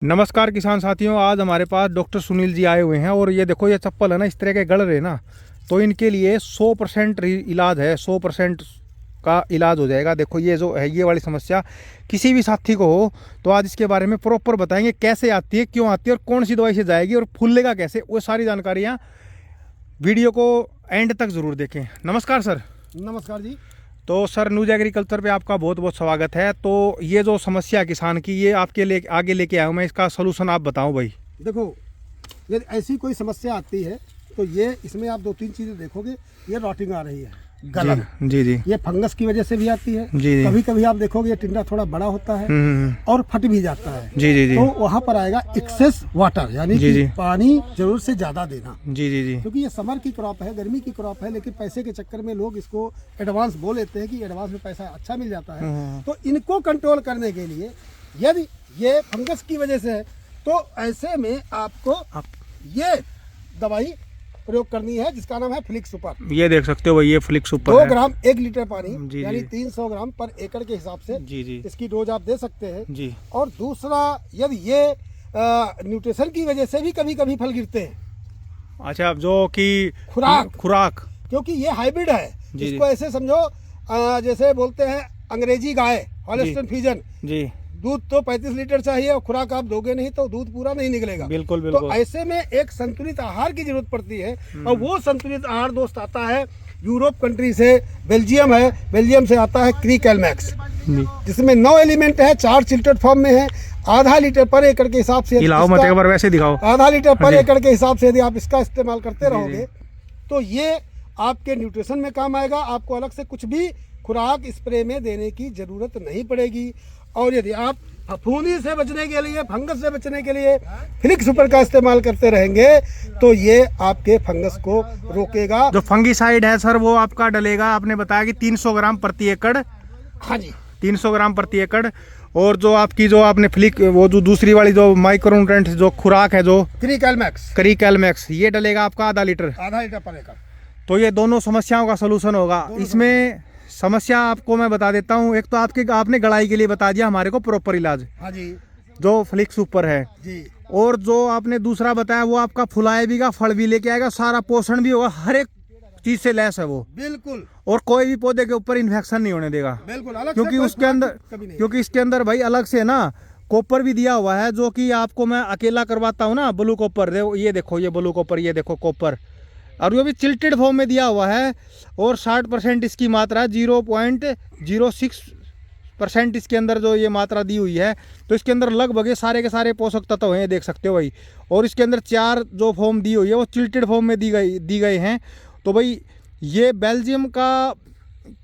नमस्कार किसान साथियों, आज हमारे पास डॉक्टर सुनील जी आए हुए हैं और ये देखो ये चप्पल है ना, इस तरह के गड़ रहे ना, तो इनके लिए 100% इलाज है, 100% का इलाज हो जाएगा। देखो ये जो है ये वाली समस्या किसी भी साथी को हो तो आज इसके बारे में प्रॉपर बताएंगे, कैसे आती है, क्यों आती है और कौन सी दवाई से जाएगी और फूलेगा कैसे, वो सारी जानकारियाँ वीडियो को एंड तक ज़रूर देखें। नमस्कार सर। नमस्कार जी। तो सर न्यूज एग्रीकल्चर पे आपका बहुत बहुत स्वागत है। तो ये जो समस्या है किसान की, ये आपके लिए आगे लेके आया हूँ मैं, इसका सोल्यूशन आप बताओ भाई। देखो, यदि ऐसी कोई समस्या आती है तो ये इसमें आप दो तीन चीज़ें देखोगे। ये रॉटिंग आ रही है, गलन, जी जी, ये फंगस की वजह से भी आती है। जी। कभी कभी आप देखोगे ये टिंडा थोड़ा बड़ा होता है और फट भी जाता है। जी जी जी। तो वहाँ पर आएगा एक्सेस वाटर, यानी जी जी, कि पानी जरूरत से ज्यादा देना। जी जी जी। क्योंकि ये समर की क्रॉप है, गर्मी की क्रॉप है, लेकिन पैसे के चक्कर में लोग इसको एडवांस बोल लेते हैं कि एडवांस में पैसा अच्छा मिल जाता है। तो इनको कंट्रोल करने के लिए यदि ये फंगस की वजह से है तो ऐसे में आपको ये दवाई प्रयोग करनी है, जिसका नाम है फ्लिक्स सुपर। ये देख सकते हो भाई, ये फ्लिक्स सुपर 2 ग्राम 1 लीटर पानी, जी, यानी जी। 300 ग्राम पर एकड़ के हिसाब से जी जी इसकी डोज आप दे सकते हैं। जी। और दूसरा, यदि ये न्यूट्रिशन की वजह से भी कभी कभी फल गिरते हैं। अच्छा, जो कि खुराक, क्योंकि ये हाइब्रिड है, जी, इसको ऐसे समझो जैसे बोलते हैं अंग्रेजी गाय, हॉलिस्टीन फ्रीजियन। जी। दूध तो 35 लीटर चाहिए और खुराक आप दोगे नहीं तो दूध पूरा नहीं निकलेगा। बिल्कुल बिल्कुल। तो ऐसे में एक संतुलित आहार की जरूरत पड़ती है, और वो संतुलित आहार दोस्त आता है यूरोप कंट्री से, बेल्जियम है, बेल्जियम से आता है क्री कैलमैक्स, जिसमें 9 एलिमेंट है, 4 चिल्टेड फॉर्म में है। आधा लीटर पर एकड़ के हिसाब से, मत एक बार वैसे दिखाओ। आधा लीटर पर एकड़ के हिसाब से यदि आप इसका इस्तेमाल करते रहोगे तो ये आपके न्यूट्रिशन में काम आएगा। आपको अलग से कुछ भी खुराक स्प्रे में देने की जरूरत नहीं पड़ेगी। और यदि आप फफूंदी से बचने के लिए, फंगस से बचने के लिए फ्लिक्स सुपर का इस्तेमाल करते रहेंगे तो ये आपके फंगस को रोकेगा। जो फंगीसाइड है सर वो आपका डलेगा, आपने बताया कि 300 ग्राम प्रति एकड़। हाँ जी, 300 ग्राम प्रति एकड़। और जो आपकी जो आपने वो जो दूसरी वाली जो माइक्रोन्यूट्रिएंट जो खुराक है, जो क्री कैलमैक्स, ये डलेगा आपका आधा लीटर पर एकड़। तो ये दोनों समस्याओं का सलूशन होगा। इसमें समस्या आपको मैं बता देता हूँ। एक तो आपने गड़ाई के लिए बता दिया हमारे को प्रॉपर इलाज, हाँ जी, जो फ्लिक्स सुपर है जी। और जो आपने दूसरा बताया वो आपका फुलाए भी, फल भी लेके आएगा, सारा पोषण भी होगा, हर एक चीज से लैस है वो, बिल्कुल। और कोई भी पौधे के ऊपर इन्फेक्शन नहीं होने देगा, बिल्कुल अलग क्योंकि से उसके अंदर, क्योंकि इसके अंदर भाई अलग से ना कॉपर भी दिया हुआ है, जो कि आपको मैं अकेला करवाता हूँ ना, ब्लू कॉपर। ये देखो ये ब्लू कॉपर, ये देखो कॉपर, और ये भी चिल्टेड फॉर्म में दिया हुआ है। और 60% इसकी मात्रा, 0.06% इसके अंदर जो ये मात्रा दी हुई है। तो इसके अंदर लगभग ये सारे के सारे पोषक तत्व हैं, देख सकते हो भाई। और इसके अंदर 4 जो फॉर्म दी हुई है वो चिल्टेड फॉर्म में दी गए हैं। तो भाई ये बेल्जियम का,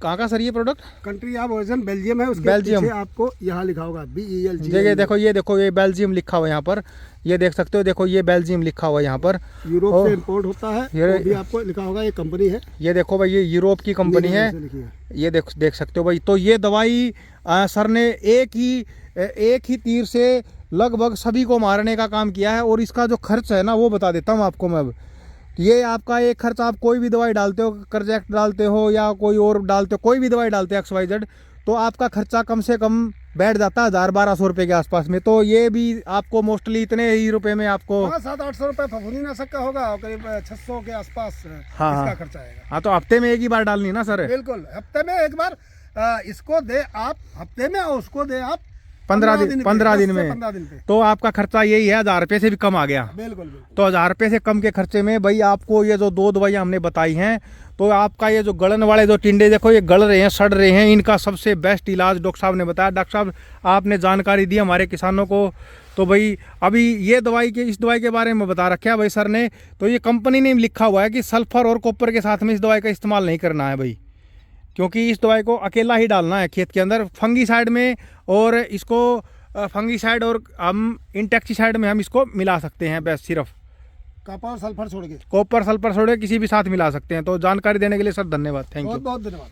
कहाँ का सर ये product? Country of origin Belgium है, उसके बेल्जियम। पीछे आपको यहाँ लिखा होगा BELG। देखो ये बेल्जियम लिखा हुआ है यहाँ पर, ये देख सकते हो, देखो ये बेल्जियम लिखा हुआ है यहाँ पर। यूरोप से इंपोर्ट होता है, वो भी आपको लिखा होगा, ये कंपनी है। ये देखो भाई, ये यूरोप की कंपनी है, ये देख सकते हो भाई। तो ये दवाई सर ने एक ही तीर से लगभग सभी को मारने का काम किया है। और इसका जो खर्च है ना वो बता देता हूँ आपको मैं अब। ये आपका एक खर्च, आप कोई भी दवाई डालते हो, करजेक्ट डालते हो या कोई और डालते हो, कोई भी दवाई डालते हो XYZ, तो आपका खर्चा कम से कम बैठ जाता है 1000-1200 रुपये के आसपास में। तो ये भी आपको मोस्टली इतने ही रुपए में आपको 700-800 रुपये फफूंदीनाशक का होगा, और करीब 600 के आसपास हाँ, इसका खर्चा आएगा। हाँ, तो हफ्ते में एक ही बार डालनी ना सर? बिल्कुल, हफ्ते में एक बार इसको दे आप हफ्ते में, और उसको दे आप 15 दिन में। 15 दिन पे। तो आपका खर्चा यही है, 1000 रुपये से भी कम आ गया। बिल्कुल। तो 1000 रुपये से कम के खर्चे में भाई आपको ये जो 2 दवाइयाँ हमने बताई हैं, तो आपका ये जो गलन वाले जो टिंडे देखो ये गल रहे हैं, सड़ रहे हैं, इनका सबसे बेस्ट इलाज डॉक्टर साहब ने बताया। डॉक्टर साहब आपने जानकारी दी हमारे किसानों को। तो भाई अभी ये इस दवाई के बारे में बता रखा है भाई सर ने। तो ये कंपनी ने लिखा हुआ है कि सल्फर और कॉपर के साथ में इस दवाई का इस्तेमाल नहीं करना है भाई, क्योंकि इस दवाई को अकेला ही डालना है खेत के अंदर फंगीसाइड में। और इसको फंगीसाइड और हम इंसेक्टिसाइड में हम इसको मिला सकते हैं, बस सिर्फ कॉपर सल्फर छोड़ के, कॉपर सल्फर छोड़ के किसी भी साथ मिला सकते हैं। तो जानकारी देने के लिए सर धन्यवाद, थैंक यू। बहुत बहुत धन्यवाद।